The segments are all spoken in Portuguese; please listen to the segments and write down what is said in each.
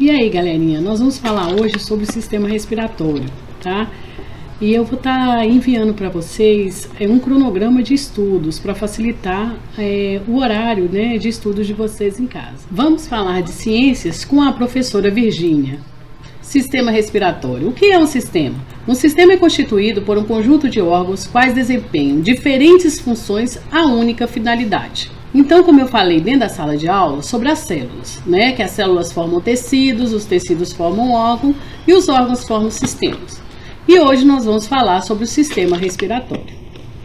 E aí, galerinha, nós vamos falar hoje sobre o sistema respiratório, tá? E eu vou estar enviando para vocês um cronograma de estudos para facilitar o horário, né, de estudos de vocês em casa. Vamos falar de ciências com a professora Virgínia. Sistema respiratório. O que é um sistema? Um sistema é constituído por um conjunto de órgãos quais desempenham diferentes funções a única finalidade. Então, como eu falei dentro da sala de aula, sobre as células, né? Que as células formam tecidos, os tecidos formam órgãos e os órgãos formam sistemas. E hoje nós vamos falar sobre o sistema respiratório.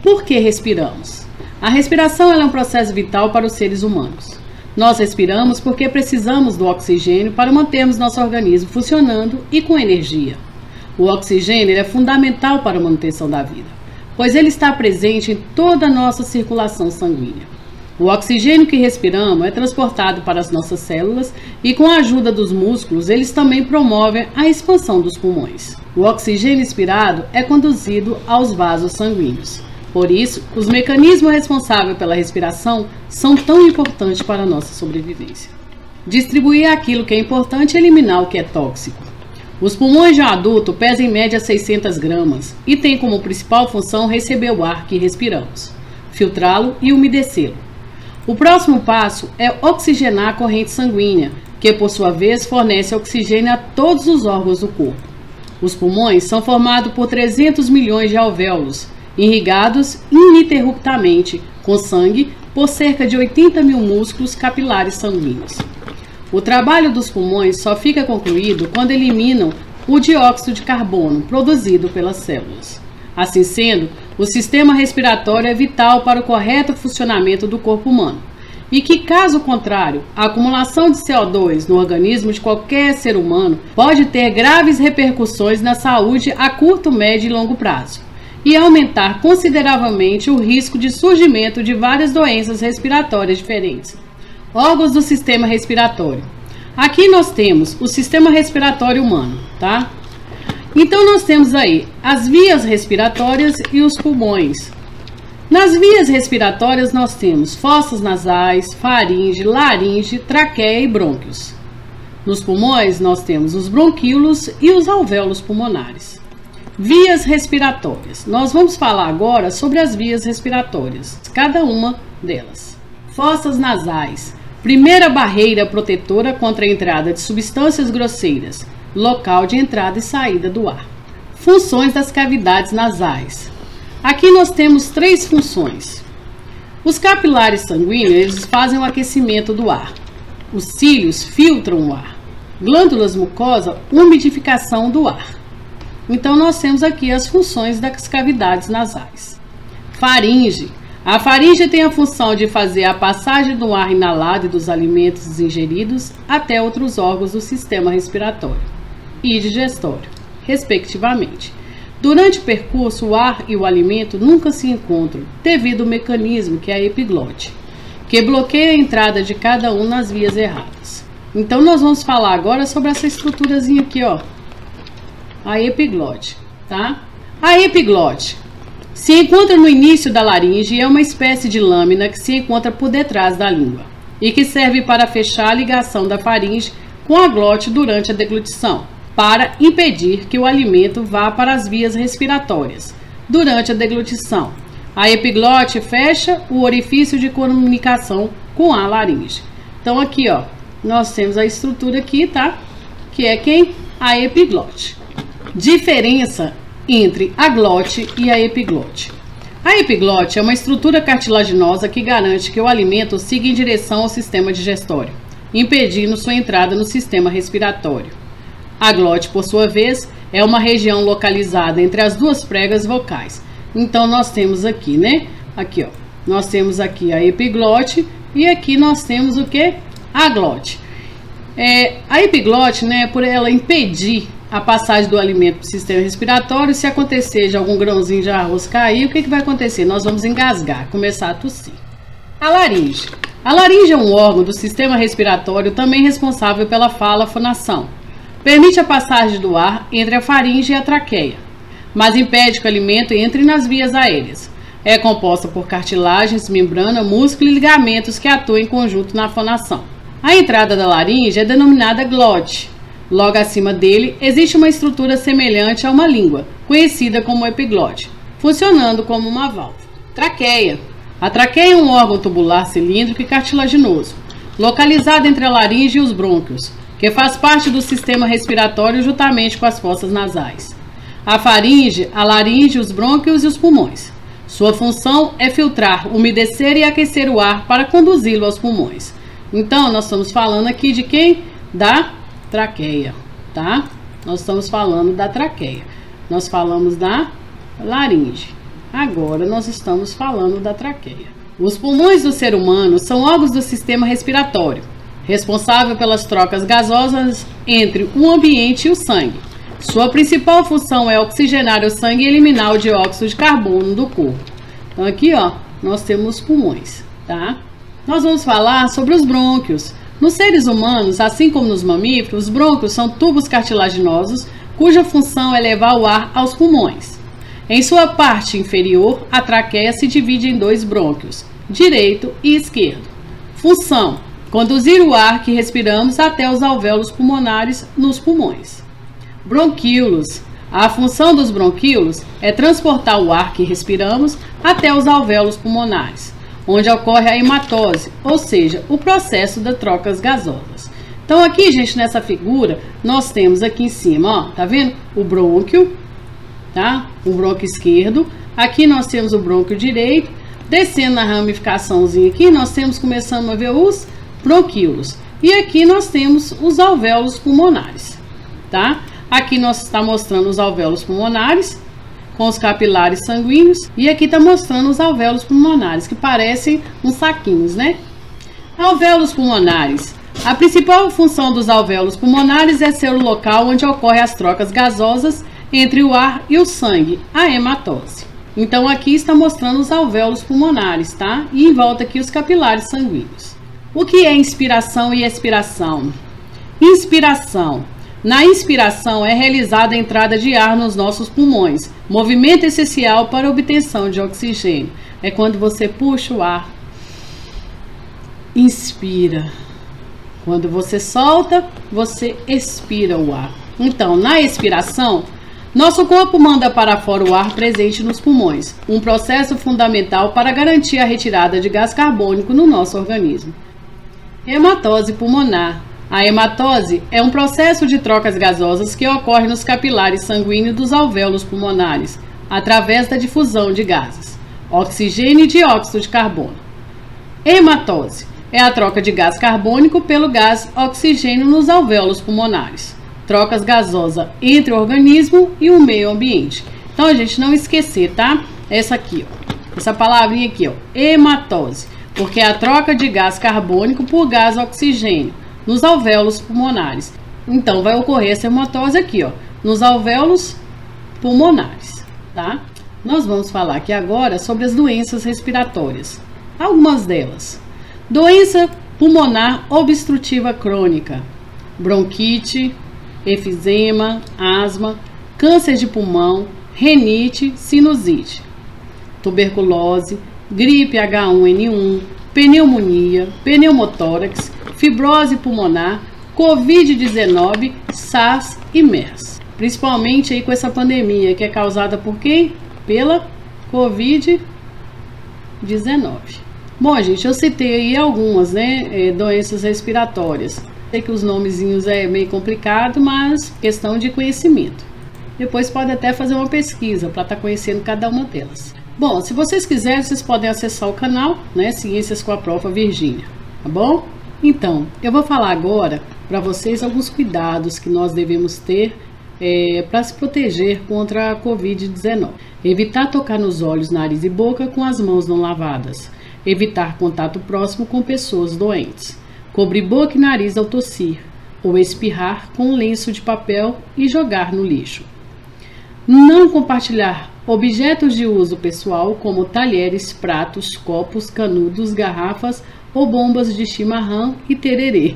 Por que respiramos? A respiração é um processo vital para os seres humanos. Nós respiramos porque precisamos do oxigênio para mantermos nosso organismo funcionando e com energia. O oxigênio é fundamental para a manutenção da vida, pois ele está presente em toda a nossa circulação sanguínea. O oxigênio que respiramos é transportado para as nossas células e, com a ajuda dos músculos, eles também promovem a expansão dos pulmões. O oxigênio expirado é conduzido aos vasos sanguíneos. Por isso, os mecanismos responsáveis pela respiração são tão importantes para a nossa sobrevivência. Distribuir aquilo que é importante e eliminar o que é tóxico. Os pulmões de um adulto pesam em média 600 gramas e têm como principal função receber o ar que respiramos, filtrá-lo e umedecê-lo. O próximo passo é oxigenar a corrente sanguínea, que por sua vez fornece oxigênio a todos os órgãos do corpo. Os pulmões são formados por 300 milhões de alvéolos, irrigados ininterruptamente com sangue por cerca de 80 mil músculos capilares sanguíneos. O trabalho dos pulmões só fica concluído quando eliminam o dióxido de carbono produzido pelas células. Assim sendo, o sistema respiratório é vital para o correto funcionamento do corpo humano e que, caso contrário, a acumulação de CO2 no organismo de qualquer ser humano pode ter graves repercussões na saúde a curto, médio e longo prazo e aumentar consideravelmente o risco de surgimento de várias doenças respiratórias diferentes. Órgãos do sistema respiratório. Aqui nós temos o sistema respiratório humano, tá? Então nós temos aí as vias respiratórias e os pulmões. Nas vias respiratórias nós temos fossas nasais, faringe, laringe, traqueia e brônquios. Nos pulmões nós temos os bronquíolos e os alvéolos pulmonares. Vias respiratórias. Nós vamos falar agora sobre as vias respiratórias, cada uma delas. Fossas nasais. Primeira barreira protetora contra a entrada de substâncias grosseiras, local de entrada e saída do ar. Funções das cavidades nasais. Aqui nós temos três funções. Os capilares sanguíneos, eles fazem o aquecimento do ar. Os cílios filtram o ar. Glândulas mucosas, umidificação do ar. Então nós temos aqui as funções das cavidades nasais. Faringe. A faringe tem a função de fazer a passagem do ar inalado e dos alimentos ingeridos até outros órgãos do sistema respiratório e digestório, respectivamente. Durante o percurso, o ar e o alimento nunca se encontram, devido ao mecanismo que é a epiglote, que bloqueia a entrada de cada um nas vias erradas. Então nós vamos falar agora sobre essa estruturazinha aqui, ó, a epiglote, tá? A epiglote se encontra no início da laringe e é uma espécie de lâmina que se encontra por detrás da língua e que serve para fechar a ligação da faringe com a glote durante a deglutição, para impedir que o alimento vá para as vias respiratórias durante a deglutição. A epiglote fecha o orifício de comunicação com a laringe. Então aqui, ó, nós temos a estrutura aqui, tá? Que é quem? A epiglote. Diferença entre a glote e a epiglote. A epiglote é uma estrutura cartilaginosa que garante que o alimento siga em direção ao sistema digestório, impedindo sua entrada no sistema respiratório. A glote, por sua vez, é uma região localizada entre as duas pregas vocais. Então nós temos aqui, né? Aqui, ó. Nós temos aqui a epiglote e aqui nós temos o que? A glote. A epiglote, né, por ela impedir a passagem do alimento para o sistema respiratório, se acontecer de algum grãozinho de arroz cair, o que vai acontecer? Nós vamos engasgar, começar a tossir. A laringe. A laringe é um órgão do sistema respiratório também responsável pela fala, fonação. Permite a passagem do ar entre a faringe e a traqueia, mas impede que o alimento entre nas vias aéreas. É composta por cartilagens, membrana, músculo e ligamentos que atuam em conjunto na fonação. A entrada da laringe é denominada glote. Logo acima dele, existe uma estrutura semelhante a uma língua, conhecida como epiglote, funcionando como uma válvula. Traqueia. A traqueia é um órgão tubular cilíndrico e cartilaginoso, localizado entre a laringe e os brônquios, que faz parte do sistema respiratório juntamente com as fossas nasais. A faringe, a laringe, os brônquios e os pulmões. Sua função é filtrar, umedecer e aquecer o ar para conduzi-lo aos pulmões. Então, nós estamos falando aqui de quem? Da traqueia, tá? Nós estamos falando da traqueia. Nós falamos da laringe. Agora, nós estamos falando da traqueia. Os pulmões do ser humano são órgãos do sistema respiratório, responsável pelas trocas gasosas entre o ambiente e o sangue. Sua principal função é oxigenar o sangue e eliminar o dióxido de carbono do corpo. Então aqui, ó, nós temos os pulmões, tá? Nós vamos falar sobre os brônquios. Nos seres humanos, assim como nos mamíferos, os brônquios são tubos cartilaginosos cuja função é levar o ar aos pulmões. Em sua parte inferior, a traqueia se divide em dois brônquios, direito e esquerdo. Função: conduzir o ar que respiramos até os alvéolos pulmonares nos pulmões. Bronquíolos. A função dos bronquíolos é transportar o ar que respiramos até os alvéolos pulmonares, onde ocorre a hematose, ou seja, o processo das trocas gasosas. Então aqui, gente, nessa figura, nós temos aqui em cima, ó, tá vendo? O brônquio, tá? O brônquio esquerdo. Aqui nós temos o brônquio direito. Descendo na ramificaçãozinha aqui, nós temos começando a ver os bronquíolos. E aqui nós temos os alvéolos pulmonares, tá? Aqui nós está mostrando os alvéolos pulmonares com os capilares sanguíneos e aqui está mostrando os alvéolos pulmonares que parecem uns saquinhos, né? Alvéolos pulmonares. A principal função dos alvéolos pulmonares é ser o local onde ocorrem as trocas gasosas entre o ar e o sangue, a hematose. Então aqui está mostrando os alvéolos pulmonares, tá? E em volta aqui os capilares sanguíneos. O que é inspiração e expiração? Inspiração. Na inspiração é realizada a entrada de ar nos nossos pulmões, movimento essencial para a obtenção de oxigênio. É quando você puxa o ar, inspira. Quando você solta, você expira o ar. Então, na expiração, nosso corpo manda para fora o ar presente nos pulmões, um processo fundamental para garantir a retirada de gás carbônico no nosso organismo. Hematose pulmonar. A hematose é um processo de trocas gasosas que ocorre nos capilares sanguíneos dos alvéolos pulmonares, através da difusão de gases, oxigênio e dióxido de carbono. Hematose é a troca de gás carbônico pelo gás oxigênio nos alvéolos pulmonares, trocas gasosas entre o organismo e o meio ambiente. Então, a gente não esquecer, tá? Essa aqui, ó, essa palavrinha aqui, ó, hematose, porque é a troca de gás carbônico por gás oxigênio nos alvéolos pulmonares. Então, vai ocorrer essa hematose aqui, ó, nos alvéolos pulmonares, tá? Nós vamos falar aqui agora sobre as doenças respiratórias. Algumas delas. Doença pulmonar obstrutiva crônica, bronquite, efizema, asma, câncer de pulmão, renite, sinusite, tuberculose, gripe H1N1, pneumonia, pneumotórax, fibrose pulmonar, Covid-19, SARS e MERS. Principalmente aí com essa pandemia que é causada por quem? Pela Covid-19. Bom, gente, eu citei aí algumas, né, doenças respiratórias. Sei que os nomezinhos é meio complicado, mas questão de conhecimento. Depois pode até fazer uma pesquisa para estar conhecendo cada uma delas. Bom, se vocês quiserem, vocês podem acessar o canal, né, Ciências com a Prof. Virgínia, tá bom? Então, eu vou falar agora para vocês alguns cuidados que nós devemos ter para se proteger contra a Covid-19. Evitar tocar nos olhos, nariz e boca com as mãos não lavadas. Evitar contato próximo com pessoas doentes. Cobrir boca e nariz ao tossir, ou espirrar com um lenço de papel e jogar no lixo. Não compartilhar objetos de uso pessoal como talheres, pratos, copos, canudos, garrafas ou bombas de chimarrão e tererê.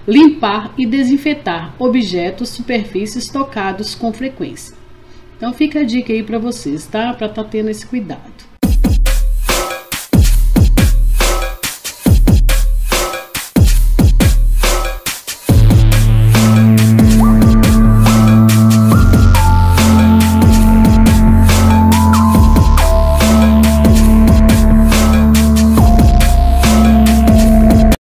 Limpar e desinfetar objetos, superfícies tocados com frequência. Então fica a dica aí para vocês, tá? Para estar tendo esse cuidado.